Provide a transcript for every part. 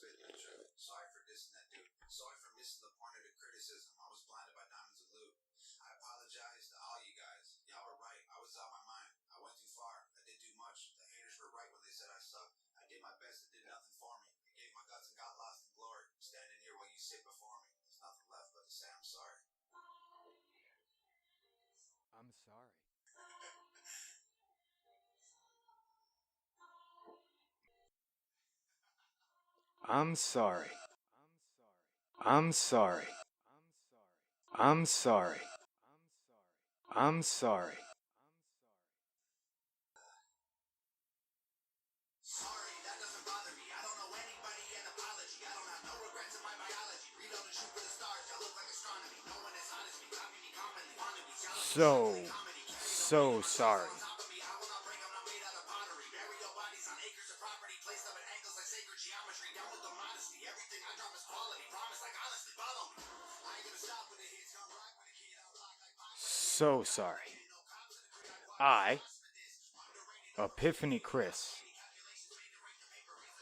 spitting the truth. Sorry for dissing that dude. Sorry for missing the point of the criticism. I was blinded by diamonds and loot. I apologize to all you guys. Y'all were right. I was out my mind. I went too far. I did too much. The haters were right when they said I sucked. I did my best. It did nothing for me. I gave my guts and got lost in glory. Standing here while you sit before me. There's nothing left but to say I'm sorry. I'm sorry. I'm sorry. I'm sorry. I'm sorry. I'm sorry. Sorry, that doesn't bother me. I don't owe anybody an apology. I don't have no regrets in my biology. Read out and shoot for the stars. Y'all look like astronomy. No one is honest me. Copy me commonly. Wanted me. So sorry. So sorry. I, Epiphany Chris,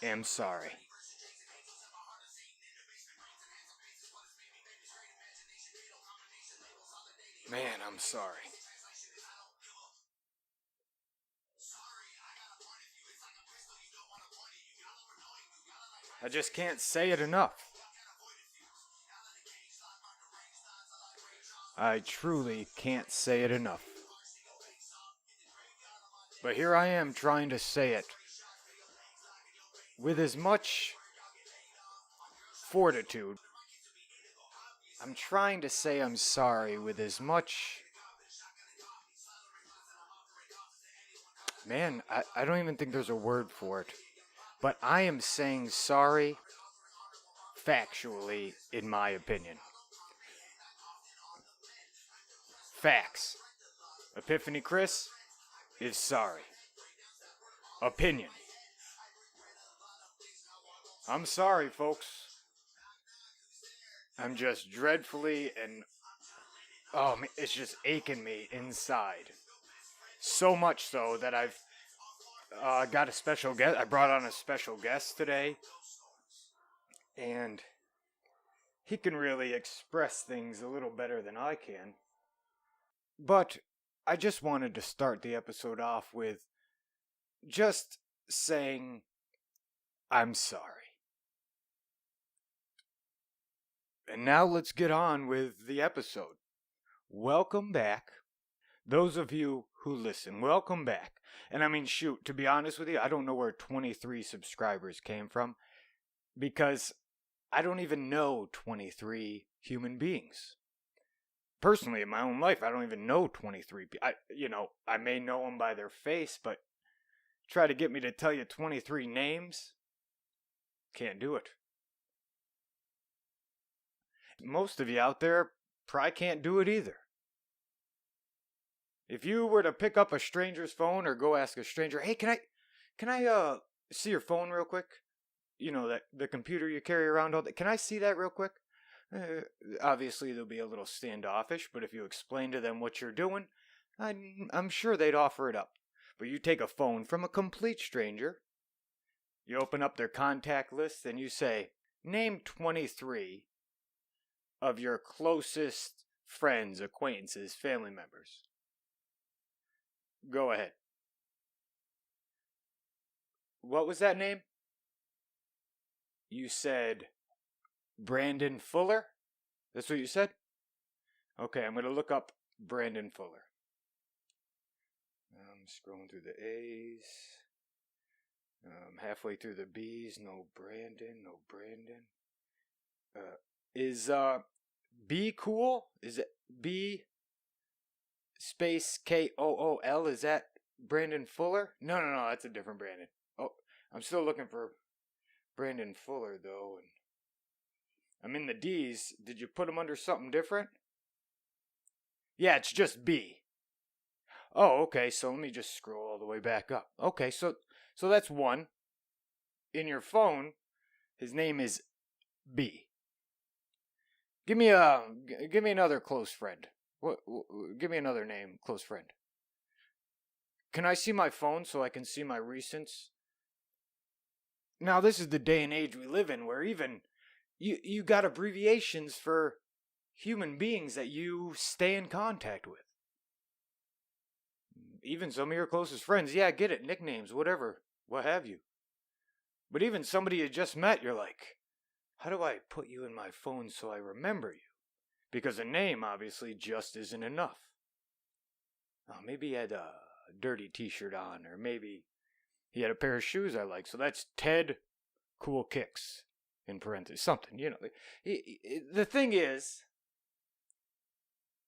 am sorry. Man, I'm sorry. I just can't say it enough. I truly can't say it enough. But here I am trying to say it with as much fortitude. I'm trying to say I'm sorry with as much... Man, I don't even think there's a word for it. But I am saying sorry factually, in my opinion. Facts. Epiphany Chris is sorry. Opinion. I'm sorry, folks. I'm just dreadfully and... Oh, it's just aching me inside. So much so that I've got a special guest. I brought on a special guest today. And he can really express things a little better than I can. But I just wanted to start the episode off with just saying I'm sorry. And now let's get on with the episode. Welcome back. Those of you who listen, welcome back. And I mean, shoot, to be honest with you, I don't know where 23 subscribers came from, because I don't even know 23 human beings. Personally, in my own life, I don't even know 23 people. I may know them by their face, but try to get me to tell you 23 names, can't do it. Most of you out there probably can't do it either. If you were to pick up a stranger's phone or go ask a stranger, hey, can I see your phone real quick? You know, that the computer you carry around all day. Can I see that real quick? Obviously, they'll be a little standoffish, but if you explain to them what you're doing, I'm sure they'd offer it up. But you take a phone from a complete stranger, you open up their contact list, and you say, name 23 of your closest friends, acquaintances, family members. Go ahead. What was that name? You said Brandon Fuller? That's what you said? Okay, I'm going to look up Brandon Fuller. I'm scrolling through the A's. Halfway through the B's. No Brandon. Is B cool? Is it B space KOOL? Is that Brandon Fuller? No, that's a different Brandon. Oh, I'm still looking for Brandon Fuller, though. And I'm in the D's. Did you put him under something different? Yeah, it's just B. Oh, okay, so let me just scroll all the way back up. Okay, so that's one. In your phone, his name is B. Give me another close friend. Give me another name, close friend. Can I see my phone so I can see my recents? Now, this is the day and age we live in where even you got abbreviations for human beings that you stay in contact with. Even some of your closest friends, yeah, get it, nicknames, whatever, what have you. But even somebody you just met, you're like, how do I put you in my phone so I remember you? Because a name, obviously, just isn't enough. Oh, maybe he had a dirty t-shirt on, or maybe he had a pair of shoes I like, so that's Ted Cool Kicks, in parentheses, something, you know. The thing is,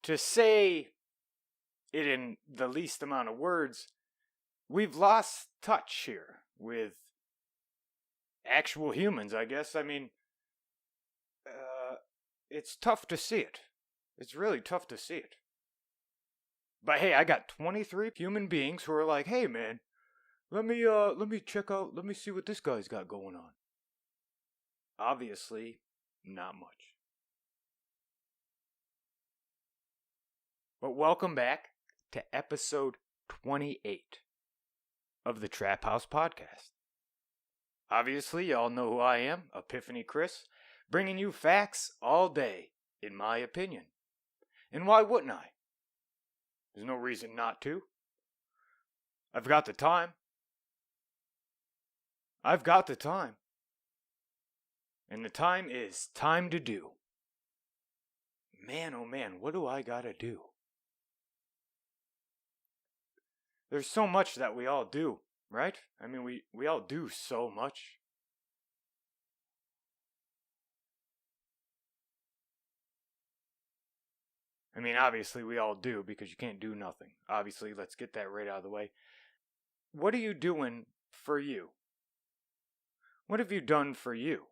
to say it in the least amount of words, we've lost touch here with actual humans, I guess. I mean, it's tough to see it. It's really tough to see it. But hey, I got 23 human beings who are like, hey man, let me check out, let me see what this guy's got going on. Obviously, not much. But welcome back to episode 28 of the TrapHouse podcast. Obviously, y'all know who I am, Epiphany Chris, bringing you facts all day, in my opinion. And why wouldn't I? There's no reason not to. I've got the time. I've got the time. And the time is time to do. Man, oh man, what do I gotta do? There's so much that we all do, right? I mean, we all do so much. I mean, obviously we all do, because you can't do nothing. Obviously, let's get that right out of the way. What are you doing for you? What have you done for you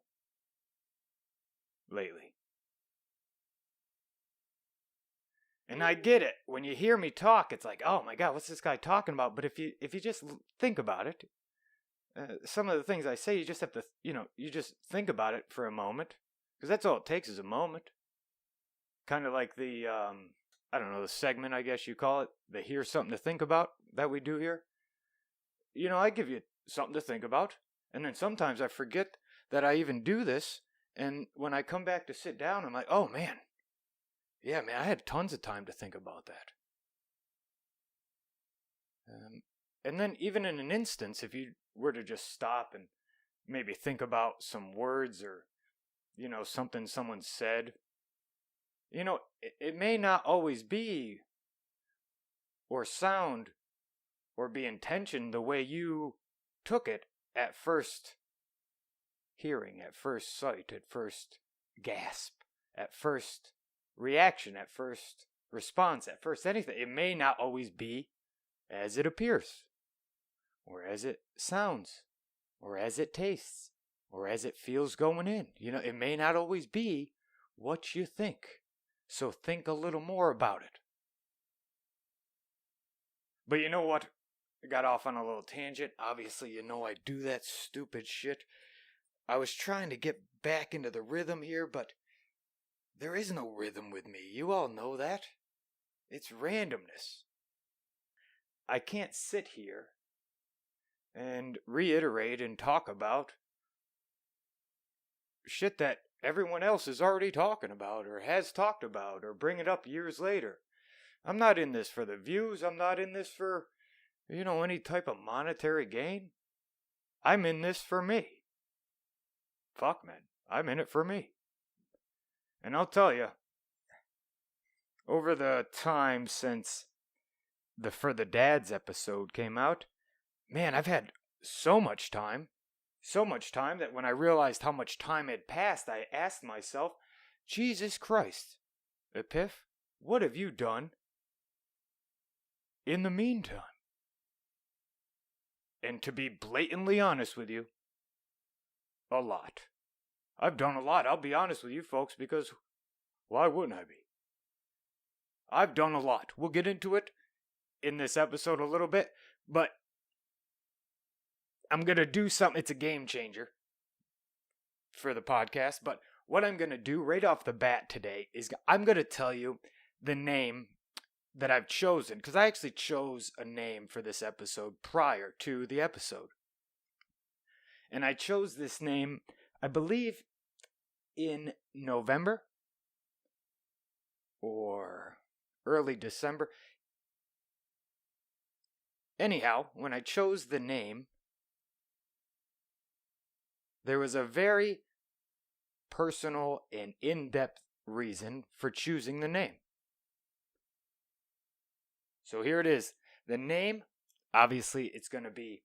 lately? And I get it. When you hear me talk, it's like, oh my God, what's this guy talking about? But if you just think about it, some of the things I say, you just have to, you just think about it for a moment. Because that's all it takes is a moment. Kind of like the, I don't know, the segment, I guess you call it. The Here's Something to Think About that we do here. I give you something to think about. And then sometimes I forget that I even do this. And when I come back to sit down, I'm like, oh man. Yeah, man, I had tons of time to think about that. And then even in an instance, if you were to just stop and maybe think about some words or, something someone said, it may not always be or sound or be intentioned the way you took it at first hearing, at first sight, at first gasp, at first reaction, at first response, at first anything. It may not always be as it appears, or as it sounds, or as it tastes, or as it feels going in. It may not always be what you think. So think a little more about it. But you know what? I got off on a little tangent. Obviously, I do that stupid shit. I was trying to get back into the rhythm here, but there is no rhythm with me. You all know that. It's randomness. I can't sit here and reiterate and talk about shit that everyone else is already talking about or has talked about or bring it up years later. I'm not in this for the views. I'm not in this for, any type of monetary gain. I'm in this for me. Fuck, man. I'm in it for me. And I'll tell you, over the time since the For the Dads episode came out, man, I've had so much time that when I realized how much time had passed, I asked myself, Jesus Christ, Epiph, what have you done in the meantime? And to be blatantly honest with you, a lot. I've done a lot, I'll be honest with you folks, because why wouldn't I be? I've done a lot. We'll get into it in this episode a little bit, but I'm going to do something. It's a game changer for the podcast, but what I'm going to do right off the bat today is I'm going to tell you the name that I've chosen, because I actually chose a name for this episode prior to the episode. And I chose this name, I believe, in November or early December. Anyhow, when I chose the name, there was a very personal and in-depth reason for choosing the name. So here it is. The name, obviously, it's going to be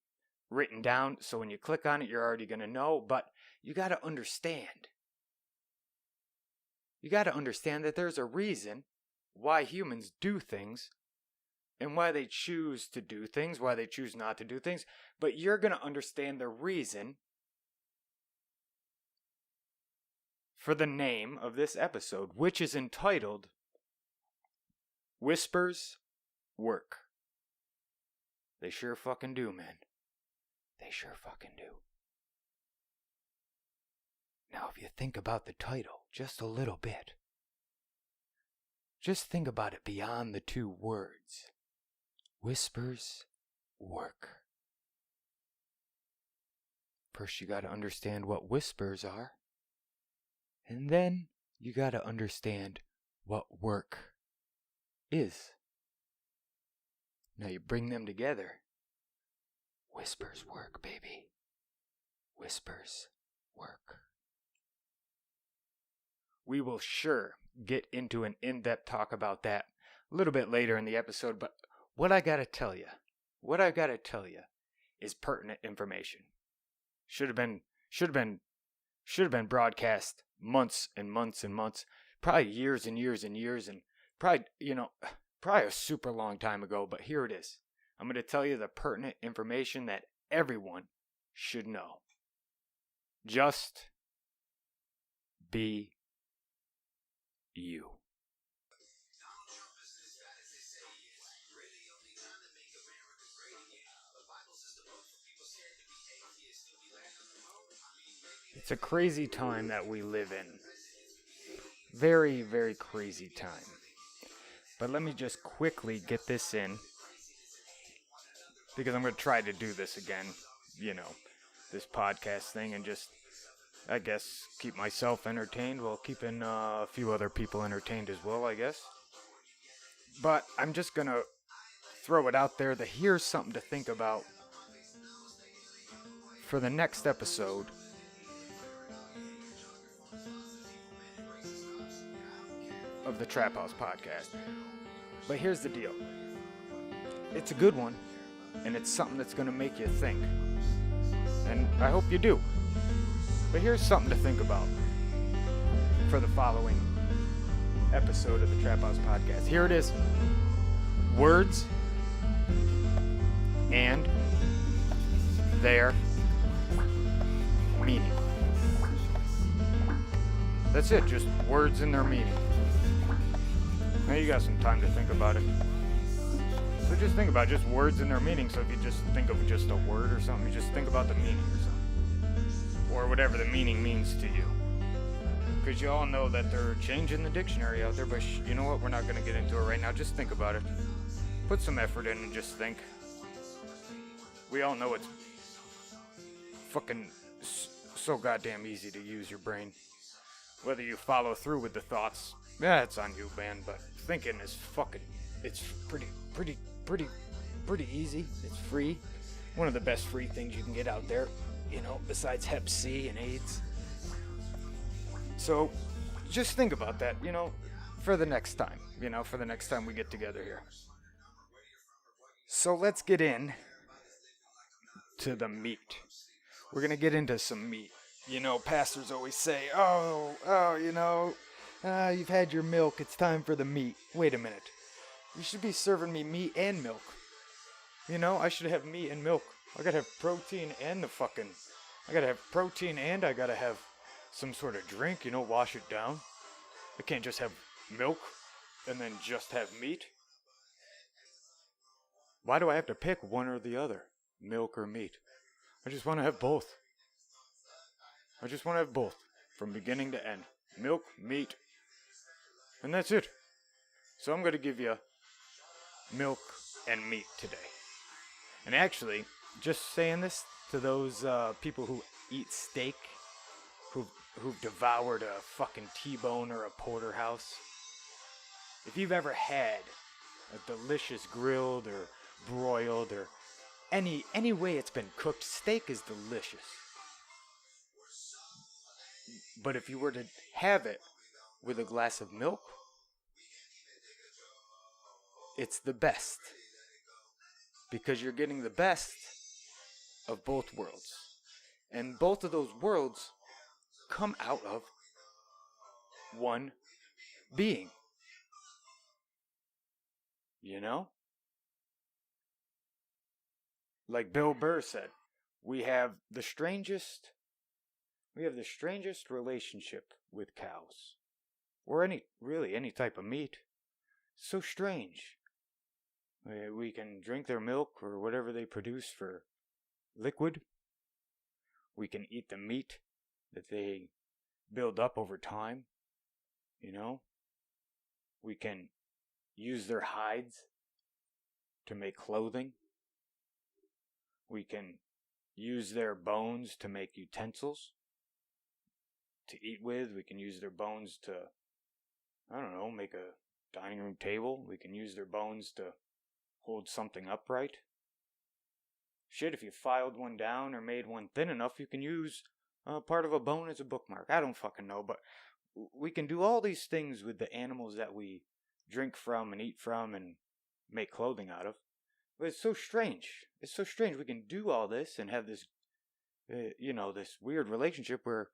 written down, so when you click on it, you're already going to know, but you got to understand. You got to understand that there's a reason why humans do things and why they choose to do things, why they choose not to do things, but you're going to understand the reason for the name of this episode, which is entitled Whispers Work. They sure fucking do, man. They sure fucking do. Now, if you think about the title just a little bit, just think about it beyond the two words. Whispers work. First, you got to understand what whispers are. And then you got to understand what work is. Now you bring them together. Whispers work, baby. Whispers work. We will sure get into an in-depth talk about that a little bit later in the episode, but what I gotta tell you is pertinent information. Should have been broadcast months and months and months, probably years and years and years, and probably a super long time ago, but here it is. I'm going to tell you the pertinent information that everyone should know. Just be you. It's a crazy time that we live in. Very, very crazy time. But let me just quickly get this in, because I'm going to try to do this again, this podcast thing, and just, I guess, keep myself entertained while keeping a few other people entertained as well, I guess. But I'm just going to throw it out there that here's something to think about for the next episode of the TrapHouse podcast. But here's the deal. It's a good one, and it's something that's going to make you think. And I hope you do. But here's something to think about for the following episode of the TrapHouse podcast. Here it is. Words and their meaning. That's it, just words and their meaning. Now you got some time to think about it. So just think about just words and their meaning. So if you just think of just a word or something, you just think about the meaning or something. Or whatever the meaning means to you. Because you all know that they're changing the dictionary out there, but you know what? We're not going to get into it right now. Just think about it. Put some effort in and just think. We all know it's fucking so goddamn easy to use your brain. Whether you follow through with the thoughts, yeah, it's on you, man, but thinking is fucking, it's pretty easy. It's free. One of the best free things you can get out there, besides Hep C and AIDS. So, just think about that, for the next time, we get together here. So let's get in to the meat. We're going to get into some meat. Pastors always say, you've had your milk, it's time for the meat. Wait a minute. You should be serving me meat and milk. I should have meat and milk. I gotta have protein and I gotta have protein and I gotta have some sort of drink, wash it down. I can't just have milk and then just have meat. Why do I have to pick one or the other? Milk or meat? I just want to have both. From beginning to end. Milk, meat, and that's it. So I'm going to give you milk and meat today. And actually, just saying this to those people who eat steak, who've devoured a fucking T-bone or a porterhouse. If you've ever had a delicious grilled or broiled or any way it's been cooked, steak is delicious. But if you were to have it with a glass of milk, it's the best. Because you're getting the best of both worlds. And both of those worlds come out of one being. You know? Like Bill Burr said, we have the strangest relationship with cows. Or any type of meat. So strange. We can drink their milk or whatever they produce for liquid. We can eat the meat that they build up over time. You know? We can use their hides to make clothing. We can use their bones to make utensils to eat with. We can use their bones to, make a dining room table. We can use their bones to hold something upright. Shit, if you filed one down or made one thin enough, you can use part of a bone as a bookmark. I don't fucking know, but we can do all these things with the animals that we drink from and eat from and make clothing out of. But it's so strange. It's so strange. We can do all this and have this, this weird relationship where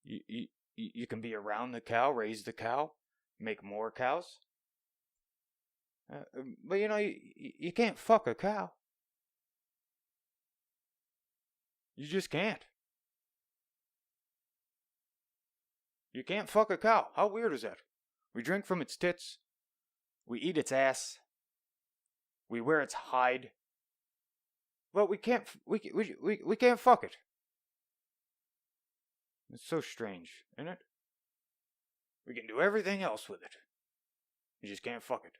you can be around the cow, raise the cow, make more cows. But you can't fuck a cow. You just can't. You can't fuck a cow. How weird is that? We drink from its tits. We eat its ass. We wear its hide. But we can't fuck it. It's so strange, isn't it? We can do everything else with it. You just can't fuck it.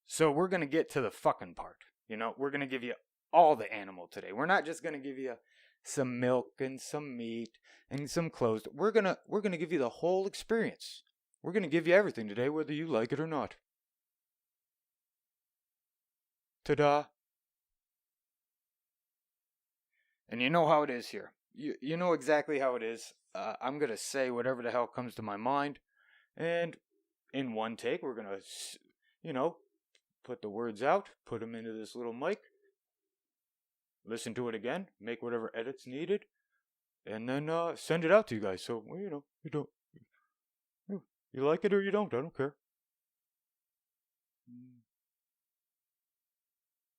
So we're going to get to the fucking part. We're going to give you all the animal today. We're not just going to give you some milk and some meat and some clothes. We're going to give you the whole experience. We're going to give you everything today, whether you like it or not. Ta-da. And you know how it is here. You know exactly how it is. I'm going to say whatever the hell comes to my mind. And in one take, we're going to, put the words out, put them into this little mic, listen to it again, make whatever edits needed, and then send it out to you guys. So, you don't, you like it or you don't, I don't care.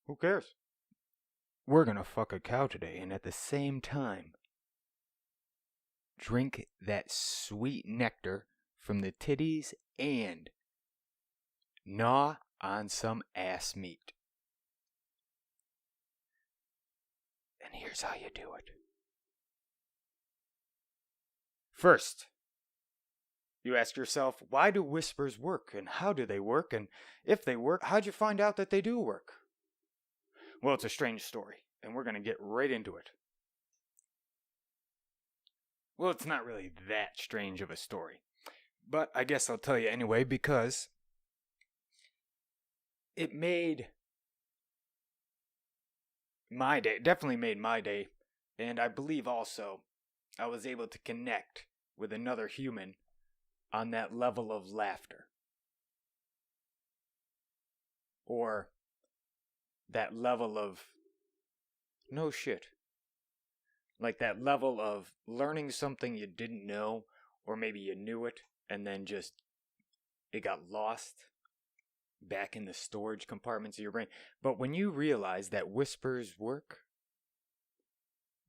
Who cares? We're gonna fuck a cow today, and at the same time, drink that sweet nectar from the titties and gnaw on some ass meat. And here's how you do it. First, you ask yourself, why do whispers work? And how do they work? And if they work, how'd you find out that they do work? Well, it's a strange story, and we're going to get right into it. Well, it's not really that strange of a story, but I guess I'll tell you anyway because it made my day, definitely made my day, and I believe also I was able to connect with another human on that level of laughter. Or that level of no shit. Like that level of learning something you didn't know, or maybe you knew it, and then just it got lost back in the storage compartments of your brain. But when you realize that whispers work,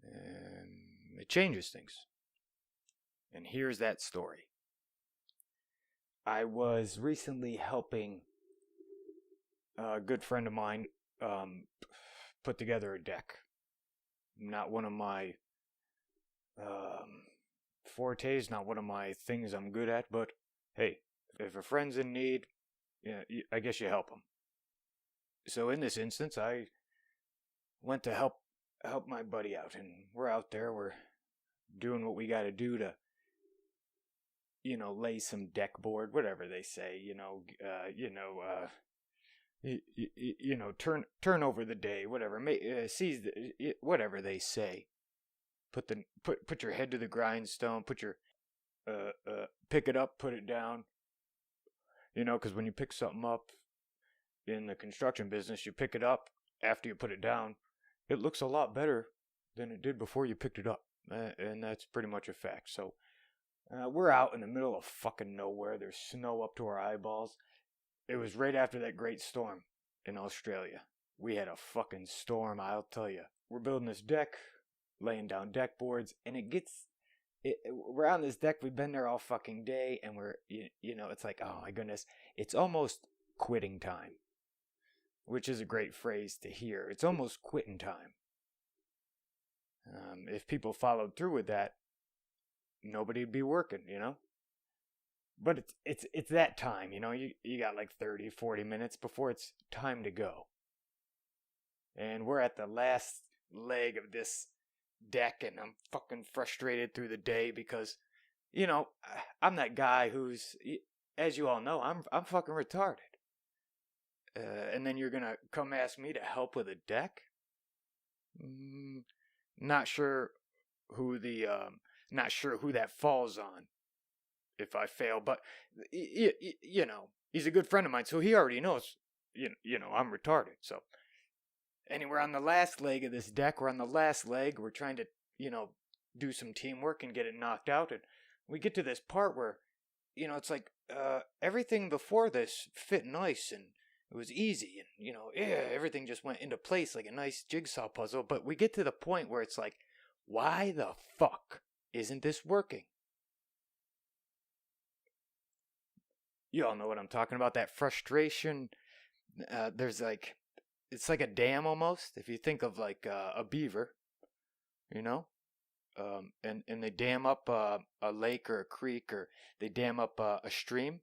it changes things. And here's that story. I was recently helping a good friend of mine put together a deck. Not one of my fortes, not one of my things I'm good at, but hey, if a friend's in need, I guess you help them. So in this instance, I went to help my buddy out, and we're out there. We're doing what we got to do to, lay some deck board, whatever they say. Turn over the day, whatever. Seize whatever they say. Put your head to the grindstone. Put your pick it up, put it down. Because when you pick something up in the construction business, you pick it up after you put it down. It looks a lot better than it did before you picked it up, and that's pretty much a fact. So we're out in the middle of fucking nowhere. There's snow up to our eyeballs. It was right after that great storm in Australia. We had a fucking storm, I'll tell you. We're building this deck, laying down deck boards, and we're on this deck. We've been there all fucking day, and we're, it's like, oh my goodness, it's almost quitting time, which is a great phrase to hear. It's almost quitting time. If people followed through with that, nobody'd be working, But it's that time, you got like 30, 40 minutes before it's time to go. And we're at the last leg of this deck, and I'm fucking frustrated through the day because, I'm that guy who's, as you all know, I'm fucking retarded. And then you're gonna come ask me to help with a deck? Not sure who that falls on if I fail, but he's a good friend of mine, so he already knows, I'm retarded. So, and we're on the last leg of this deck. We're on the last leg. We're trying to, do some teamwork and get it knocked out, and we get to this part where, it's like everything before this fit nice and it was easy, and everything just went into place like a nice jigsaw puzzle. But we get to the point where it's like, why the fuck isn't this working? You all know what I'm talking about. That frustration. There's like, it's like a dam almost. If you think of like a beaver, and they dam up a lake or a creek, or they dam up a stream.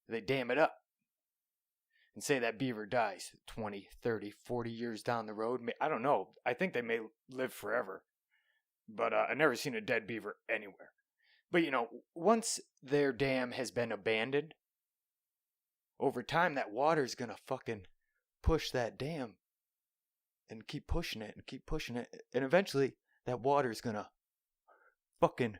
They dam it up. And say that beaver dies 20, 30, 40 years down the road. I don't know. I think they may live forever. But I've never seen a dead beaver anywhere. But, once their dam has been abandoned, over time that water's going to fucking push that dam and keep pushing it and keep pushing it. And eventually that water's going to fucking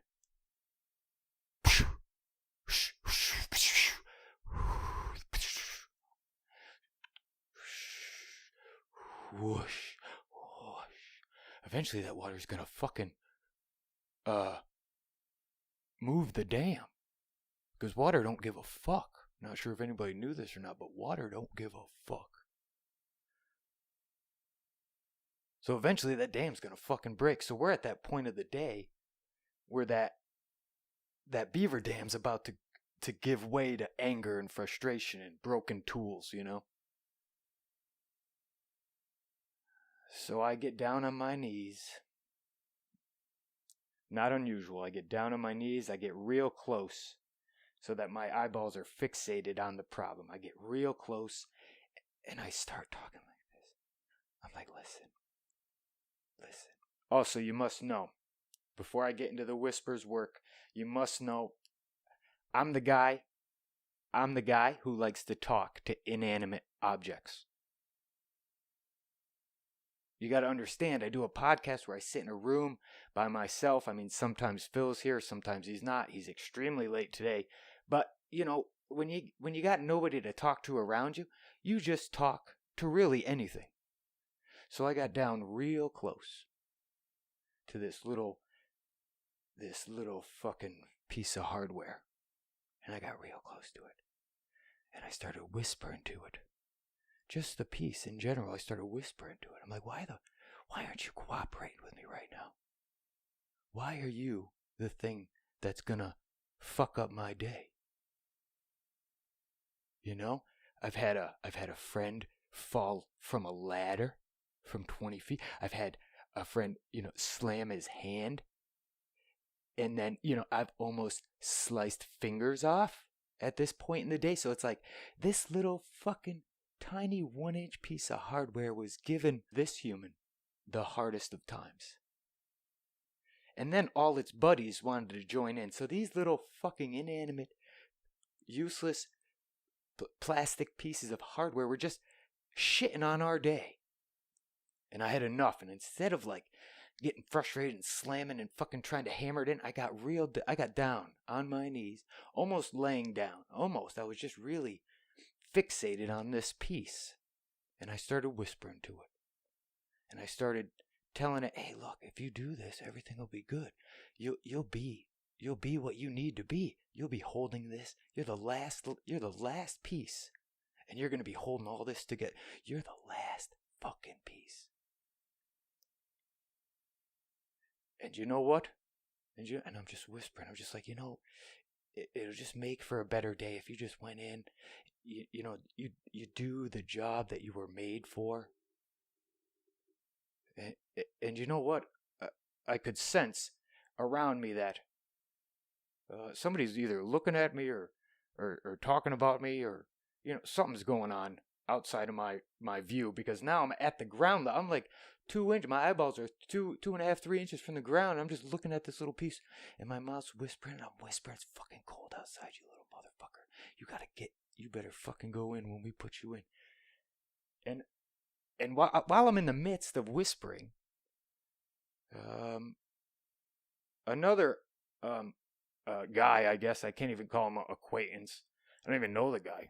whoosh, whoosh. Eventually that water's gonna fucking move the dam. Because water don't give a fuck. Not sure if anybody knew this or not, but water don't give a fuck. So eventually that dam's gonna fucking break. So we're at that point of the day where that beaver dam's about to give way to anger and frustration and broken tools, So I get down on my knees. Not unusual. I get down on my knees. I get real close so that my eyeballs are fixated on the problem. I get real close and I start talking like this. I'm like, listen. Also, you must know, before I get into the whispers work, you must know I'm the guy who likes to talk to inanimate objects. You got to understand, I do a podcast where I sit in a room by myself. I mean, sometimes Phil's here, sometimes he's not. He's extremely late today. But, when you got nobody to talk to around you, you just talk to really anything. So I got down real close to this little fucking piece of hardware. And I got real close to it. And I started whispering to it. Just the piece in general, I started whispering to it. I'm like, why aren't you cooperating with me right now? Why are you the thing that's gonna fuck up my day? I've had a friend fall from a ladder from 20 feet. I've had a friend, slam his hand. And then, I've almost sliced fingers off at this point in the day. So it's like, this little fucking tiny 1-inch piece of hardware was given this human the hardest of times. And then all its buddies wanted to join in. So these little fucking inanimate, useless plastic pieces of hardware were just shitting on our day. And I had enough. And instead of like getting frustrated and slamming and fucking trying to hammer it in, I got down on my knees, almost laying down. Almost. I was just really fixated on this piece. And I started whispering to it. And I started telling it, hey, look, if you do this, everything will be good. You'll be what you need to be. You'll be holding this. You're the last piece. And you're going to be holding all this together. You're the last fucking piece. And you know what? And I'm just whispering. I'm just like, it'll just make for a better day if you just went in. You do the job that you were made for. And you know what? I could sense around me that somebody's either looking at me or talking about me, or something's going on outside of my view, because now I'm at the ground. I'm like 2 inches. My eyeballs are 2.5, 3 inches from the ground. I'm just looking at this little piece, and my mouth's whispering. And I'm whispering, it's fucking cold outside, you little motherfucker. You better fucking go in when we put you in. And while I'm in the midst of whispering, another guy, I guess I can't even call him an acquaintance. I don't even know the guy.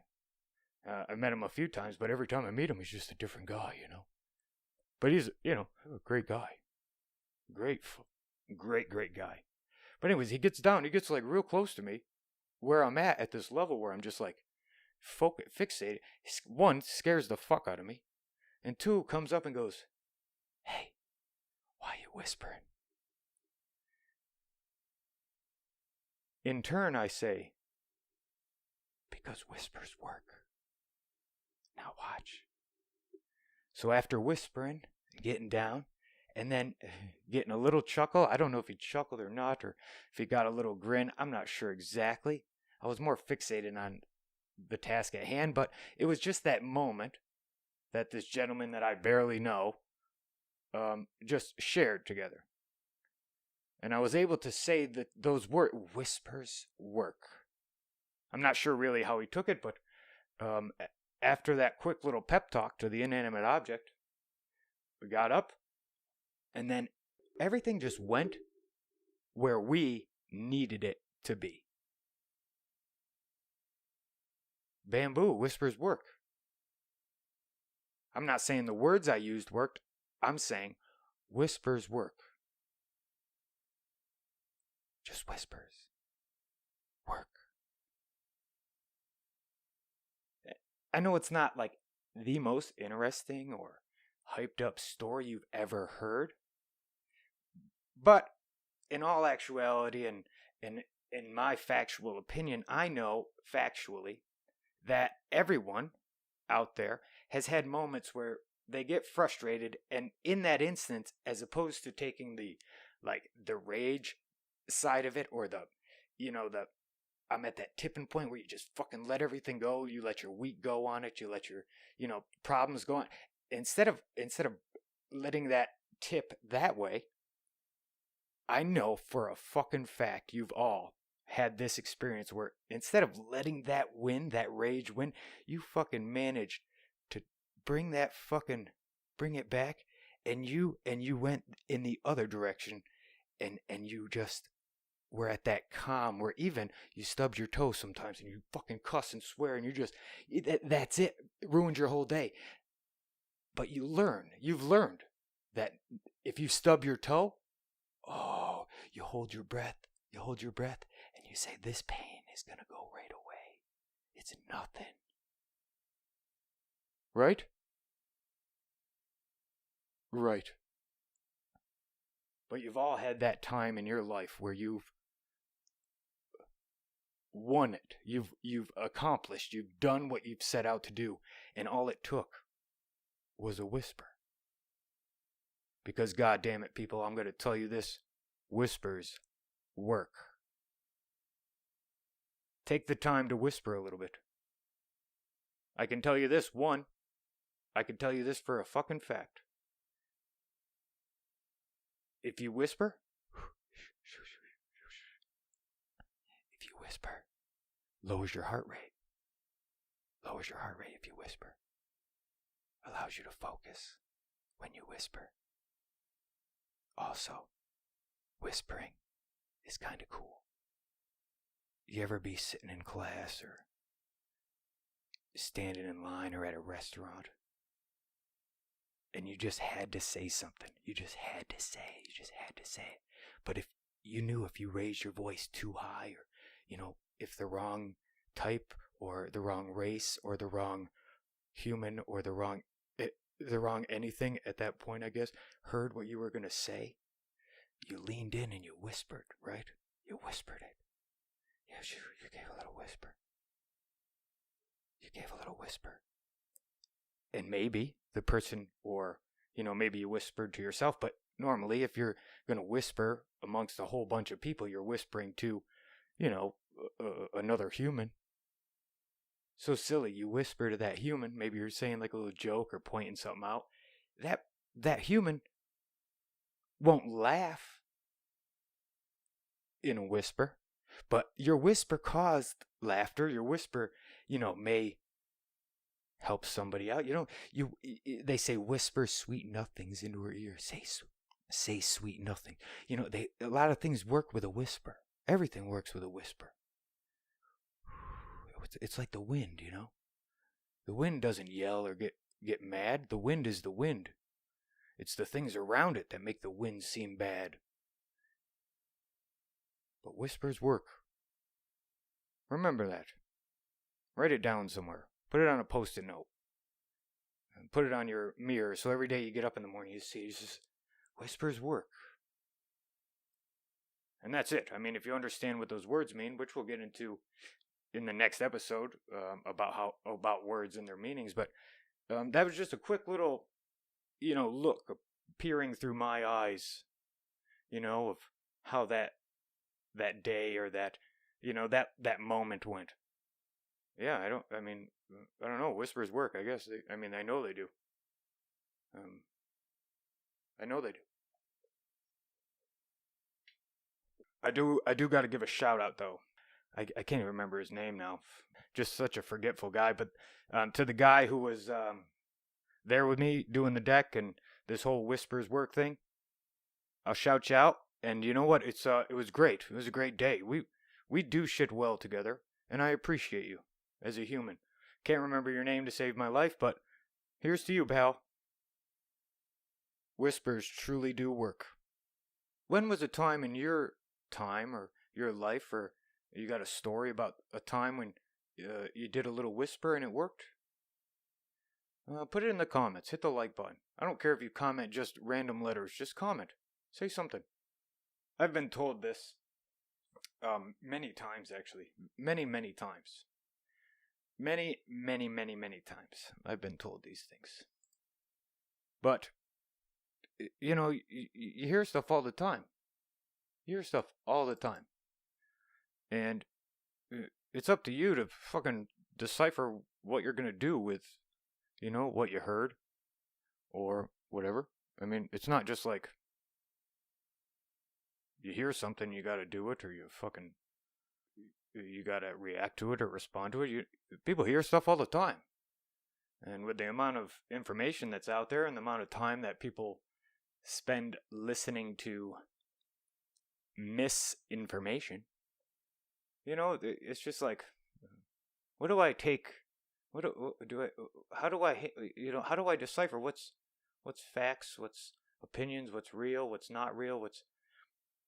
I met him a few times, but every time I meet him, he's just a different guy, But he's, a great guy. Great guy. But anyways, he gets like real close to me, where I'm at this level where I'm just like fixated. One, scares the fuck out of me. And two, comes up and goes, hey, why are you whispering? In turn, I say, because whispers work. Now watch. So after whispering, getting down, and then getting a little chuckle, I don't know if he chuckled or not, or if he got a little grin, I'm not sure exactly. I was more fixated on the task at hand, but it was just that moment that this gentleman that I barely know just shared together. And I was able to say that those whispers work. I'm not sure really how he took it, but after that quick little pep talk to the inanimate object, we got up, and then everything just went where we needed it to be. Bamboo, whispers work. I'm not saying the words I used worked. I'm saying whispers work. Just whispers work. I know it's not like the most interesting or hyped up story you've ever heard, but in all actuality and in my factual opinion, I know factually that everyone out there has had moments where they get frustrated, and in that instance, as opposed to taking the rage side of it, or the I'm at that tipping point where you just fucking let everything go, you let your week go on it, you let your problems go on, instead of letting that tip that way. I know for a fucking fact you've all had this experience where instead of letting that rage win, you fucking managed to bring it back, and you went in the other direction, and you just were at that calm where even you stubbed your toe sometimes and you fucking cuss and swear, and that's it. It ruined your whole day. But you've learned that if you stub your toe, you hold your breath, and you say, this pain is going to go right away. It's nothing. Right? Right. But you've all had that time in your life where you've won it. You've accomplished. You've done what you've set out to do. And all it took was a whisper. Because God damn it, people, I'm going to tell you this. Whispers work. Take the time to whisper a little bit. I can tell you this, I can tell you this for a fucking fact. if you whisper, lowers your heart rate. Lowers your heart rate if you whisper. Allows you to focus when you whisper. Also, whispering is kind of cool. You ever be sitting in class or standing in line or at a restaurant and you just had to say something? You just had to say it. But if you raised your voice too high, or, if the wrong type or the wrong race or the wrong human or the wrong anything at that point, I guess, heard what you were going to say, you leaned in and you whispered, right? You whispered it. Yeah, you gave a little whisper. And maybe the person, or, maybe you whispered to yourself, but normally if you're going to whisper amongst a whole bunch of people, you're whispering to, another human. So silly, you whisper to that human, maybe you're saying like a little joke or pointing something out. That human won't laugh in a whisper, but your whisper caused laughter. Your whisper, may help somebody out. They say whisper sweet nothings into her ear. Say sweet nothing. A lot of things work with a whisper. Everything works with a whisper. It's like the wind, The wind doesn't yell or get mad. The wind is the wind. It's the things around it that make the wind seem bad. But whispers work. Remember that. Write it down somewhere. Put it on a post-it note. And put it on your mirror so every day you get up in the morning you see whispers work. And that's it. I mean, if you understand what those words mean, which we'll get into in the next episode, about words and their meanings, but that was just a quick little, look peering through my eyes, of how that day or that, that moment went. Yeah, I don't know. Whispers work, I guess. I know they do. I know they do. I do got to give a shout out though. I can't even remember his name now. Just such a forgetful guy. But to the guy who was there with me doing the deck and this whole whispers work thing, I'll shout you out. And you know what? It was great. It was a great day. We do shit well together, and I appreciate you as a human. Can't remember your name to save my life, but here's to you, pal. Whispers truly do work. When was a time in your time or your life, or you got a story about a time when you did a little whisper and it worked? Put it in the comments. Hit the like button. I don't care if you comment just random letters. Just comment. Say something. I've been told this many times, actually. Many times. Many times I've been told these things. But, you hear stuff all the time. And it's up to you to fucking decipher what you're going to do with, what you heard or whatever. It's not just like you hear something, you got to do it, or you got to react to it or respond to it. People hear stuff all the time. And with the amount of information that's out there and the amount of time that people spend listening to misinformation, it's just like, what do I take? How do I decipher what's facts, what's opinions, what's real, what's not real,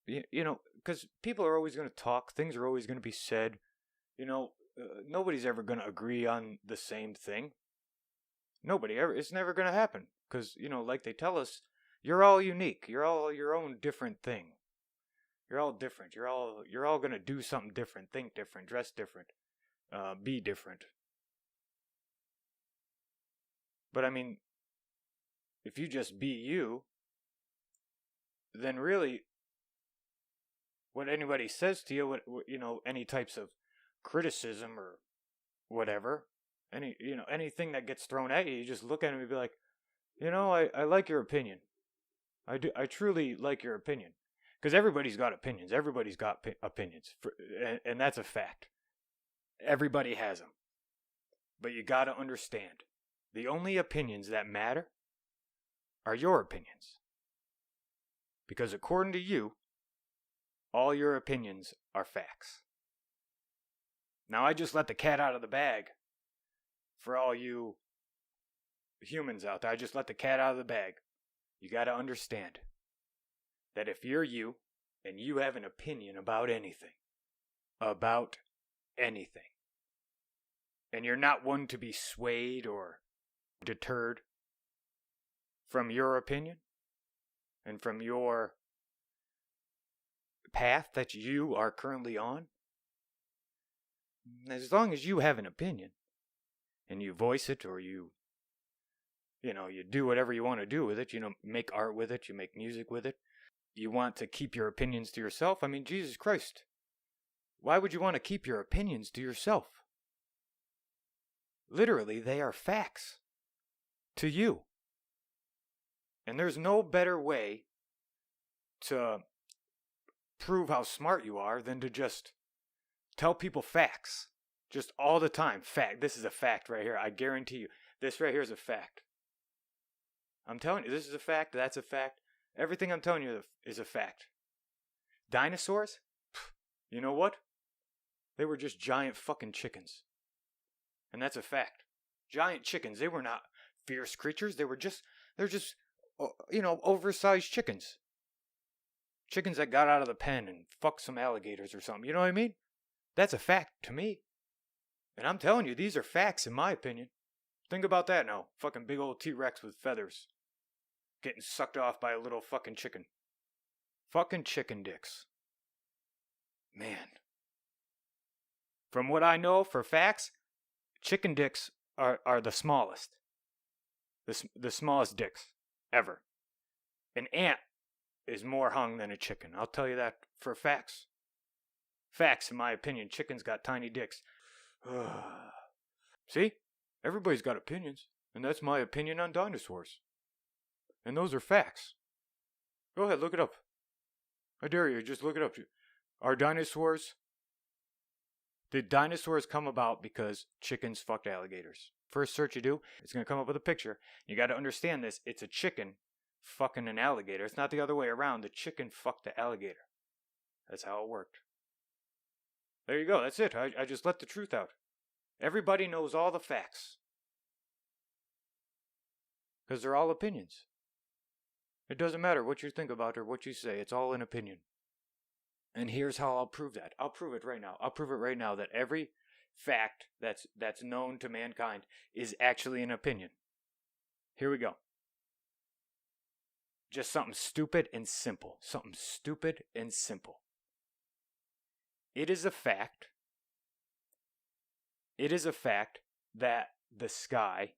because people are always going to talk, things are always going to be said, nobody's ever going to agree on the same thing. Nobody ever, it's never going to happen, because, like they tell us, you're all unique, you're all your own different thing. You're all different. You're all going to do something different, think different, dress different, be different. But if you just be you, then really what anybody says to you, any types of criticism or whatever, anything that gets thrown at you, you just look at them and be like, I like your opinion. I truly like your opinion. Because everybody's got opinions. Everybody's got opinions. And that's a fact. Everybody has them. But you got to understand, the only opinions that matter are your opinions. Because according to you, all your opinions are facts. Now, I just let the cat out of the bag for all you humans out there. I just let the cat out of the bag. You got to understand that if you're you and you have an opinion about anything, and you're not one to be swayed or deterred from your opinion and from your path that you are currently on, as long as you have an opinion and you voice it, or you do whatever you want to do with it, make art with it, you make music with it, you want to keep your opinions to yourself. I mean, Jesus Christ, why would you want to keep your opinions to yourself? Literally, they are facts to you. And there's no better way to prove how smart you are than to just tell people facts. Just all the time. Fact. This is a fact right here. I guarantee you. This right here is a fact. I'm telling you, this is a fact. That's a fact. Everything I'm telling you is a fact. Dinosaurs? You know what? They were just giant fucking chickens. And that's a fact. Giant chickens. They were not fierce creatures. They're just, oversized chickens. Chickens that got out of the pen and fucked some alligators or something. You know what I mean? That's a fact to me. And I'm telling you, these are facts in my opinion. Think about that now. Fucking big old T-Rex with feathers. Getting sucked off by a little fucking chicken. Fucking chicken dicks. Man. From what I know for facts, chicken dicks are the smallest. The smallest dicks ever. An ant is more hung than a chicken. I'll tell you that for facts. Facts, in my opinion. Chickens got tiny dicks. See? Everybody's got opinions. And that's my opinion on dinosaurs. And those are facts. Go ahead, look it up. I dare you, just look it up. Did dinosaurs come about because chickens fucked alligators? First search you do, it's going to come up with a picture. You got to understand this. It's a chicken fucking an alligator. It's not the other way around. The chicken fucked the alligator. That's how it worked. There you go. That's it. I just let the truth out. Everybody knows all the facts. Because they're all opinions. It doesn't matter what you think about or what you say. It's all an opinion. And here's how I'll prove that. I'll prove it right now. I'll prove it right now that every fact that's known to mankind is actually an opinion. Here we go. Just something stupid and simple. Something stupid and simple. It is a fact that the sky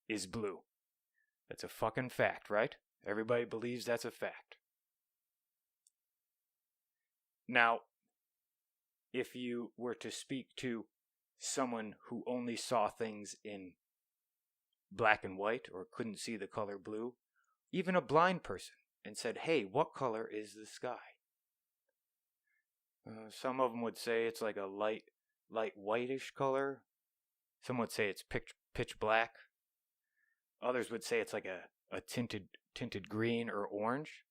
is blue. That's a fucking fact, right? Everybody believes that's a fact. Now, if you were to speak to someone who only saw things in black and white or couldn't see the color blue, even a blind person, and said, hey, what color is the sky? Some of them would say it's like a light whitish color. Some would say it's pitch black. Others would say it's like a tinted green or orange.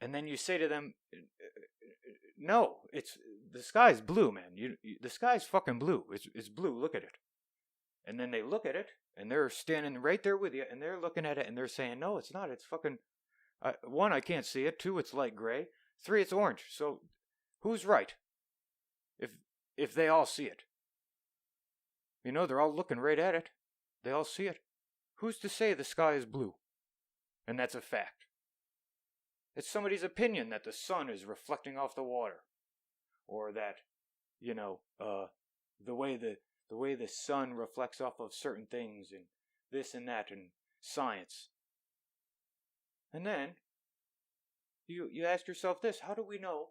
And then you say to them, no, the sky's blue, man. The sky's fucking blue. It's blue. Look at it. And then they look at it, and they're standing right there with you, and they're looking at it, and they're saying, no, it's not. It's fucking, 1, I can't see it. 2, it's light gray. 3, it's orange. So who's right? If they all see it. They're all looking right at it. They all see it. Who's to say the sky is blue? And that's a fact. It's somebody's opinion that the sun is reflecting off the water. Or that, the way the sun reflects off of certain things and this and that and science. And then you ask yourself this, how do we know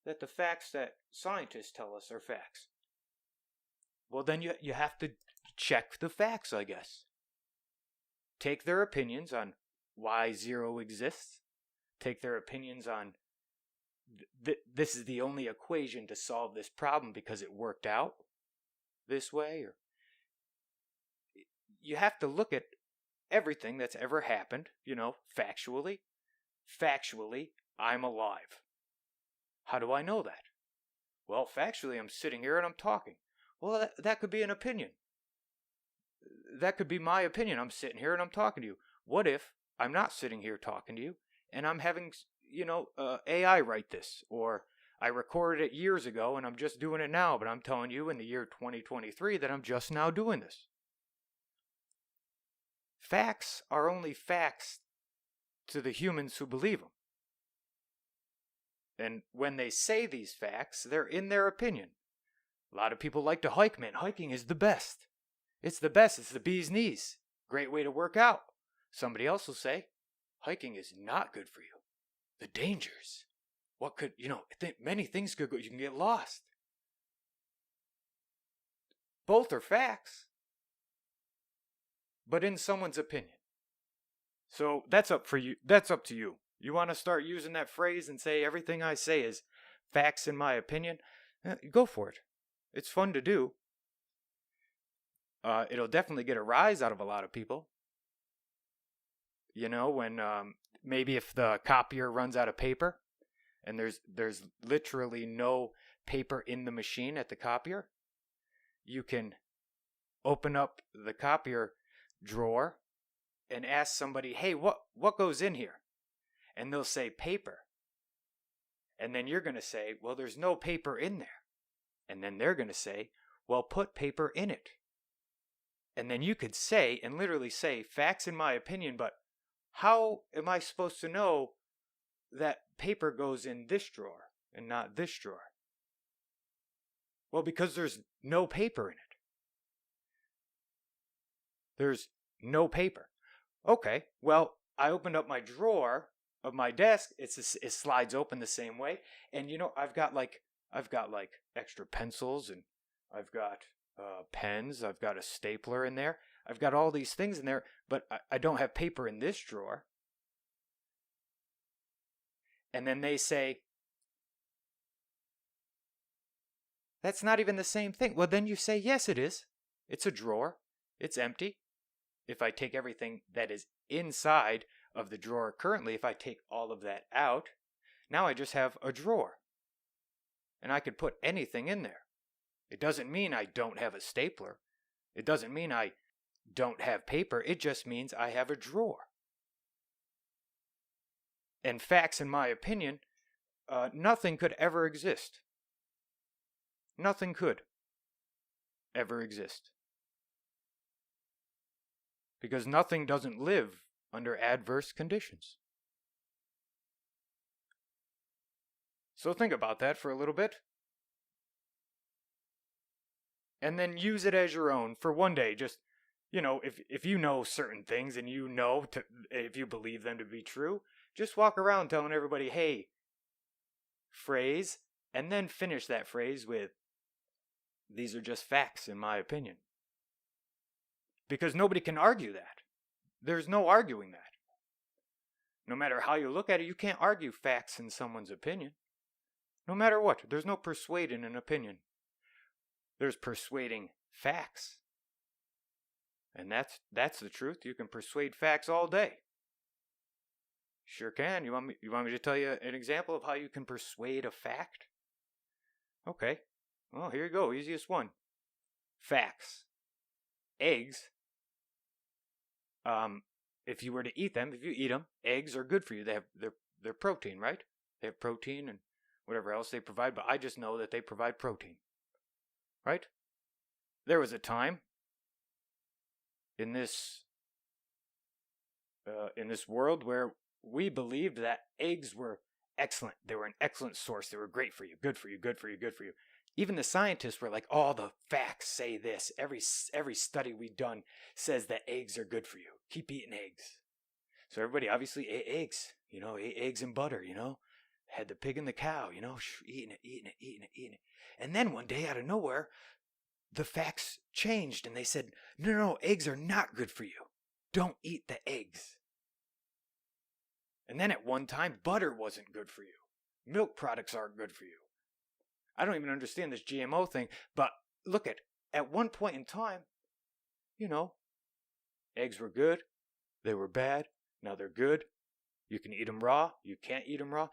that the facts that scientists tell us are facts? Well, then you have to check the facts, I guess. Take their opinions on why zero exists, take their opinions on this is the only equation to solve this problem because it worked out this way, or you have to look at everything that's ever happened, factually. Factually, I'm alive. How do I know that? Well, factually, I'm sitting here and I'm talking. Well, that could be an opinion. That could be my opinion. I'm sitting here and I'm talking to you. What if I'm not sitting here talking to you and I'm having, AI write this? Or I recorded it years ago and I'm just doing it now, but I'm telling you in the year 2023 that I'm just now doing this. Facts are only facts to the humans who believe them. And when they say these facts, they're in their opinion. A lot of people like to hike, man. Hiking is the best. It's the best. It's the bee's knees. Great way to work out. Somebody else will say, hiking is not good for you. The dangers. What could, many things could go. You can get lost. Both are facts, but in someone's opinion. So that's up for you. That's up to you. You want to start using that phrase and say everything I say is facts in my opinion? Go for it. It's fun to do. It'll definitely get a rise out of a lot of people. When maybe if the copier runs out of paper and there's literally no paper in the machine at the copier, you can open up the copier drawer and ask somebody, hey, what goes in here? And they'll say paper. And then you're going to say, well, there's no paper in there. And then they're going to say, well, put paper in it. And then you could say, and literally say, facts in my opinion, but how am I supposed to know that paper goes in this drawer and not this drawer? Well, because there's no paper in it. There's no paper. Okay, well, I opened up my drawer of my desk. It slides open the same way, and I've got like extra pencils, and I've got pens. I've got a stapler in there. I've got all these things in there, but I don't have paper in this drawer. And then they say, that's not even the same thing. Well, then you say, yes, it is. It's a drawer. It's empty. If I take everything that is inside of the drawer currently, if I take all of that out, now I just have a drawer. And I could put anything in there. It doesn't mean I don't have a stapler. It doesn't mean I don't have paper. It just means I have a drawer. And facts, in my opinion, nothing could ever exist. Nothing could ever exist. Because nothing doesn't live under adverse conditions. So think about that for a little bit. And then use it as your own for one day. Just, if you know certain things and if you believe them to be true, just walk around telling everybody, hey, phrase, and then finish that phrase with, these are just facts in my opinion. Because nobody can argue that. There's no arguing that. No matter how you look at it, you can't argue facts in someone's opinion. No matter what, there's no persuading an opinion. There's persuading facts. And that's the truth. You can persuade facts all day. Sure can. You want me to tell you an example of how you can persuade a fact? Okay. Well, here you go. Easiest one. Facts. Eggs. If you were to eat them, if you eat them, eggs are good for you. They're protein, right? They have protein and whatever else they provide, but I just know that they provide protein. Right? There was a time in this world where we believed that eggs were excellent. They were an excellent source. They were great for you, good for you, good for you, good for you. Even the scientists were like, all the facts say this. Every study we've done says that eggs are good for you. Keep eating eggs. So everybody obviously ate eggs. Ate eggs and butter, Had the pig and the cow, eating it. And then one day out of nowhere, the facts changed and they said, no, eggs are not good for you. Don't eat the eggs. And then at one time, butter wasn't good for you. Milk products aren't good for you. I don't even understand this GMO thing, but look at one point in time, eggs were good, they were bad, now they're good. You can eat them raw, you can't eat them raw.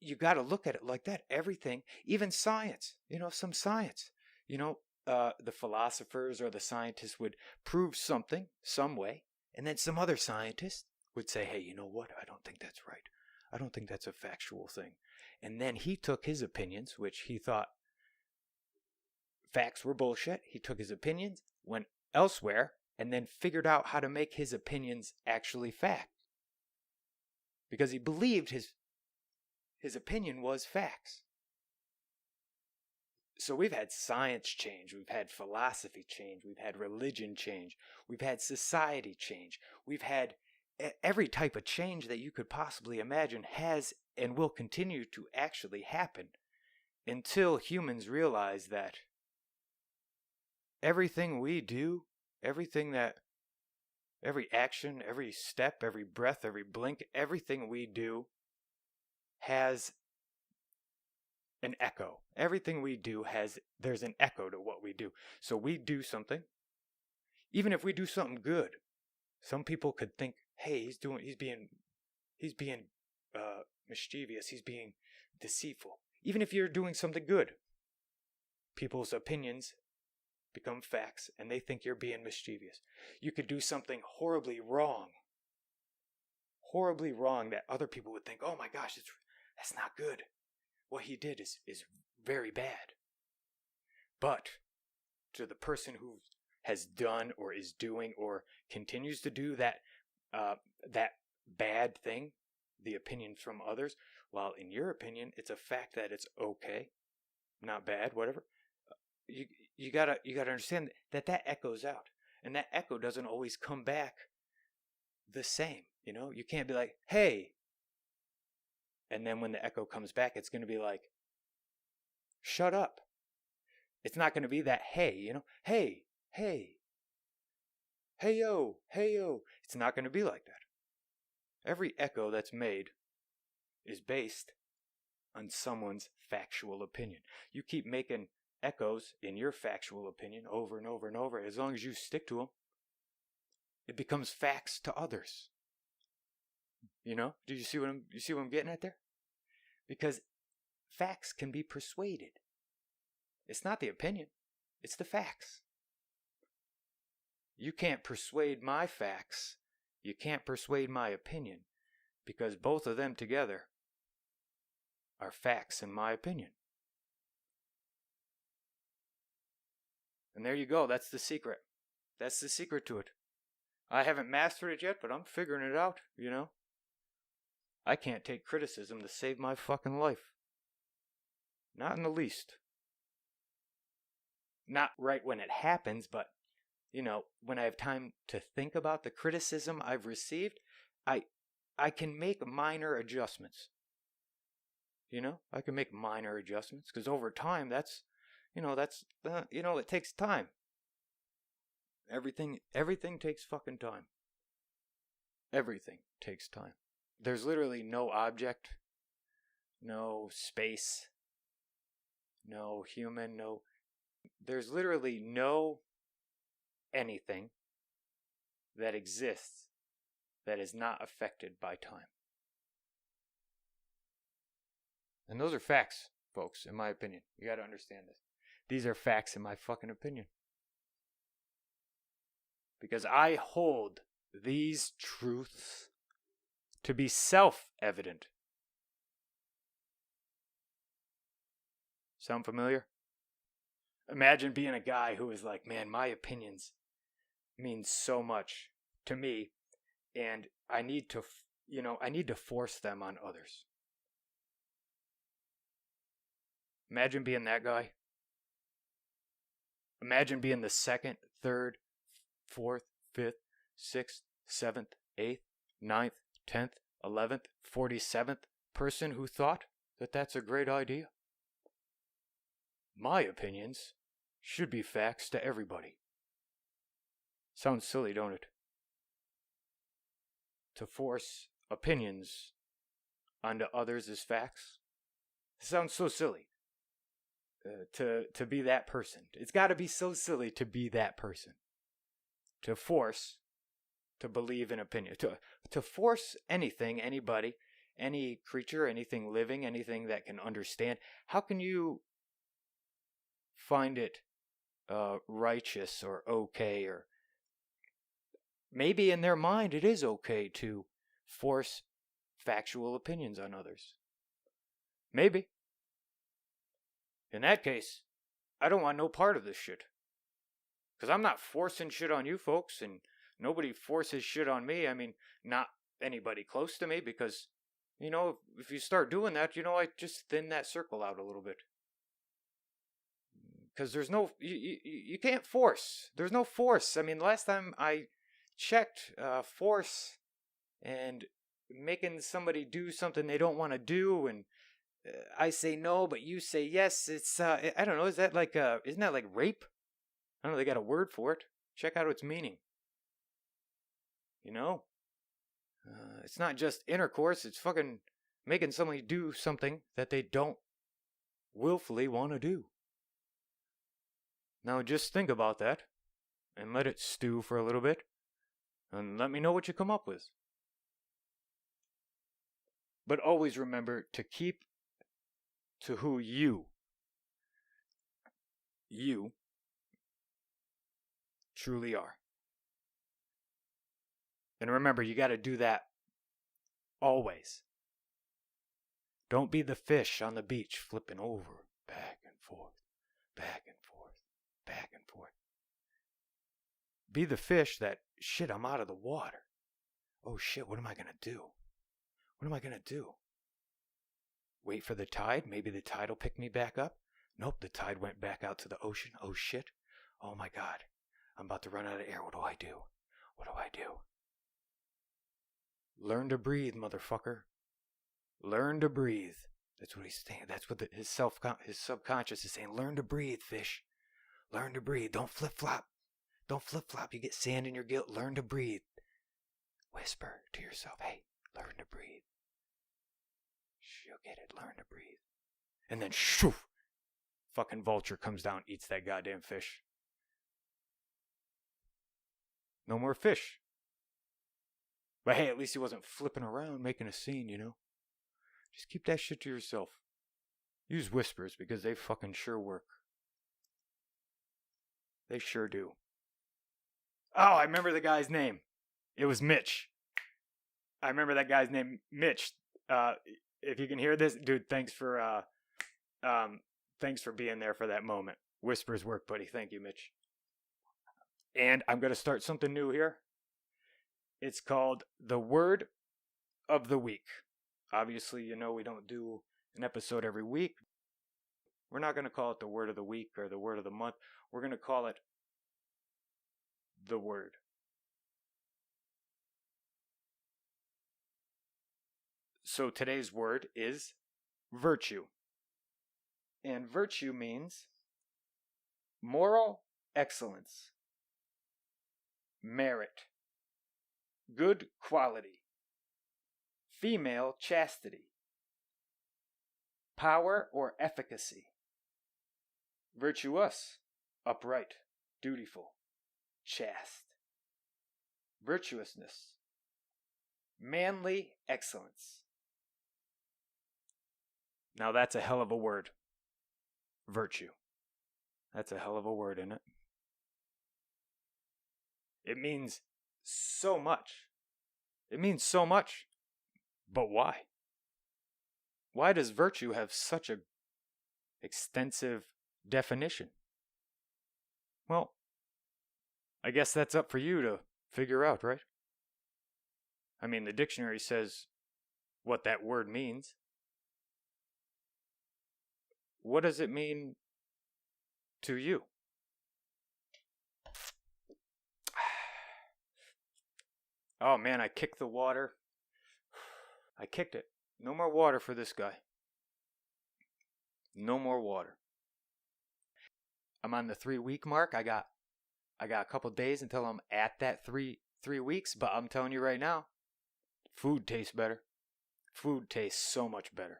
You got to look at it like that. Everything, even science, some science, the philosophers or the scientists would prove something some way, and then some other scientist would say, hey, you know what? I don't think that's right. I don't think that's a factual thing. And then he took his opinions, which he thought facts were bullshit. He took his opinions, went elsewhere, and then figured out how to make his opinions actually fact. Because he believed his opinion was facts. So we've had science change, we've had philosophy change, we've had religion change, we've had society change, we've had every type of change that you could possibly imagine has and will continue to actually happen until humans realize that everything we do, every action, every step, every breath, every blink, everything we do has an echo. Everything we do there's an echo to what we do. So we do something, even if we do something good, some people could think, hey, he's being mischievous, he's being deceitful. Even if you're doing something good, people's opinions become facts and they think you're being mischievous. You could do something horribly wrong that other people would think, oh my gosh, that's not good. What he did is very bad. But to the person who has done or is doing or continues to do that bad thing, the opinion from others, while in your opinion it's a fact that it's okay, not bad, whatever, you gotta understand that echoes out, and that echo doesn't always come back the same. You can't be like, hey, and then when the echo comes back, it's going to be like, shut up. It's not going to be that hey, hey, hey yo. It's not going to be like that. Every echo that's made is based on someone's factual opinion. You keep making echoes in your factual opinion over and over and over. As long as you stick to them, it becomes facts to others. Do you see what I'm getting at there? Because facts can be persuaded. It's not the opinion, it's the facts. You can't persuade my facts. You can't persuade my opinion, because both of them together are facts in my opinion. And there you go. That's the secret. That's the secret to it. I haven't mastered it yet, but I'm figuring it out, I can't take criticism to save my fucking life. Not in the least. Not right when it happens, but, when I have time to think about the criticism I've received, I can make minor adjustments. I can make minor adjustments, because over time, it takes time. Everything takes fucking time. Everything takes time. There's literally no object, no space, no human, there's literally no anything that exists that is not affected by time. And those are facts, folks, in my opinion. You got to understand this. These are facts in my fucking opinion. Because I hold these truths to be self-evident. Sound familiar? Imagine being a guy who is like, man, my opinions mean so much to me, and I need to force them on others. Imagine being that guy. Imagine being the 2nd, 3rd, 4th, 5th, 6th, 7th, 8th, 9th, 10th, 11th, 47th person who thought that that's a great idea. My opinions should be facts to everybody. Sounds silly, don't it? To force opinions onto others as facts. It sounds so silly to be that person. It's got to be so silly to be that person. To force to believe in opinion. To force anything, anybody, any creature, anything living, anything that can understand. How can you find it righteous or okay, or maybe in their mind it is okay to force factual opinions on others? Maybe. In that case, I don't want no part of this shit. Because I'm not forcing shit on you folks, and nobody forces shit on me. I mean, not anybody close to me, because, you know, if you start doing that, you know, I just thin that circle out a little bit. Because there's no, you can't force. There's no force. I mean, last time I checked, force and making somebody do something they don't want to do, and I say no, but you say yes. It's, I don't know, is that like, isn't that like rape? I don't know, they got a word for it. Check out its meaning. You know? It's not just intercourse, it's fucking making somebody do something that they don't willfully want to do. Now just think about that, and let it stew for a little bit, and let me know what you come up with. But always remember to keep to who you truly are. And remember, you got to do that always. Don't be the fish on the beach flipping over, back and forth, back and forth, back and forth. Be the fish that, shit, I'm out of the water. Oh shit, what am I going to do? What am I going to do? Wait for the tide? Maybe the tide will pick me back up? Nope, the tide went back out to the ocean. Oh shit. Oh my God. I'm about to run out of air. What do I do? What do I do? Learn to breathe, motherfucker. Learn to breathe. That's what he's saying. That's what his subconscious is saying. Learn to breathe, fish. Learn to breathe. Don't flip-flop. Don't flip-flop. You get sand in your guilt. Learn to breathe. Whisper to yourself, hey, learn to breathe. You'll get it. Learn to breathe. And then, shoo! Fucking vulture comes down, eats that goddamn fish. No more fish. But hey, at least he wasn't flipping around making a scene, you know? Just keep that shit to yourself. Use whispers, because they fucking sure work. They sure do. Oh, I remember the guy's name. It was Mitch. I remember that guy's name, Mitch. If you can hear this, dude, thanks for being there for that moment. Whispers work, buddy. Thank you, Mitch. And I'm going to start something new here. It's called the Word of the Week. Obviously, you know we don't do an episode every week. We're not going to call it the Word of the Week or the Word of the Month. We're going to call it the Word. So today's word is virtue. And virtue means moral excellence, merit, good quality, female chastity, power or efficacy, virtuous, upright, dutiful, chaste, virtuousness, manly excellence. Now that's a hell of a word. Virtue. That's a hell of a word, isn't it? It means so much. It means so much. But why? Why does virtue have such a extensive definition? Well, I guess that's up for you to figure out, right? I mean, the dictionary says what that word means. What does it mean to you? Oh man, I kicked the water. I kicked it. No more water for this guy. No more water. I'm on the 3-week mark. I got a couple days until I'm at that three weeks, but I'm telling you right now, Food tastes better. Food tastes so much better.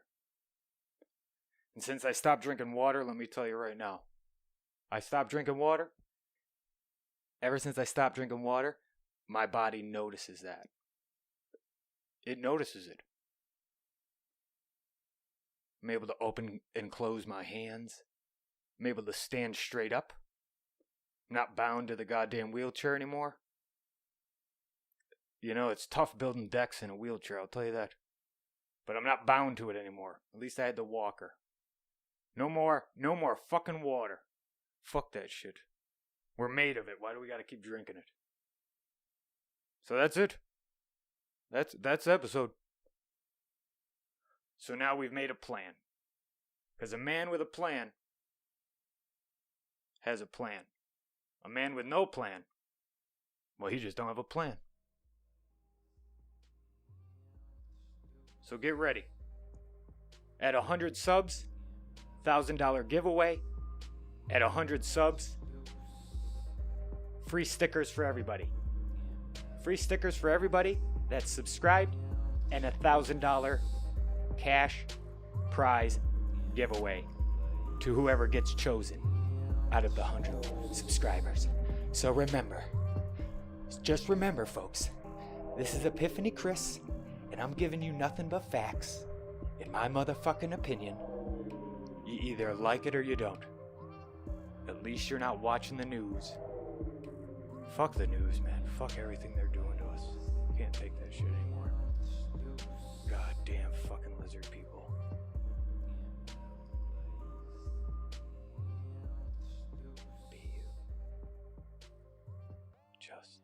And since I stopped drinking water, let me tell you right now. I stopped drinking water. Ever since I stopped drinking water, my body notices that. It notices it. I'm able to open and close my hands. I'm able to stand straight up. I'm not bound to the goddamn wheelchair anymore. You know, it's tough building decks in a wheelchair, I'll tell you that. But I'm not bound to it anymore. At least I had the walker. No more fucking water. Fuck that shit. We're made of it. Why do we gotta keep drinking it? So that's it. That's the episode. So now we've made a plan. Because a man with a plan has a plan. A man with no plan, well, he just don't have a plan. So get ready. At 100 subs, $1,000 giveaway. At 100 subs, free stickers for everybody. Free stickers for everybody that's subscribed, and $1,000 cash prize giveaway to whoever gets chosen out of the 100 subscribers. So remember, just remember, folks, this is Epiphany Chris, and I'm giving you nothing but facts. In my motherfucking opinion, you either like it or you don't. At least you're not watching the news. Fuck the news, man. Fuck everything they're doing to us. Can't take that shit anymore. Goddamn fucking lizard people. Be you. Just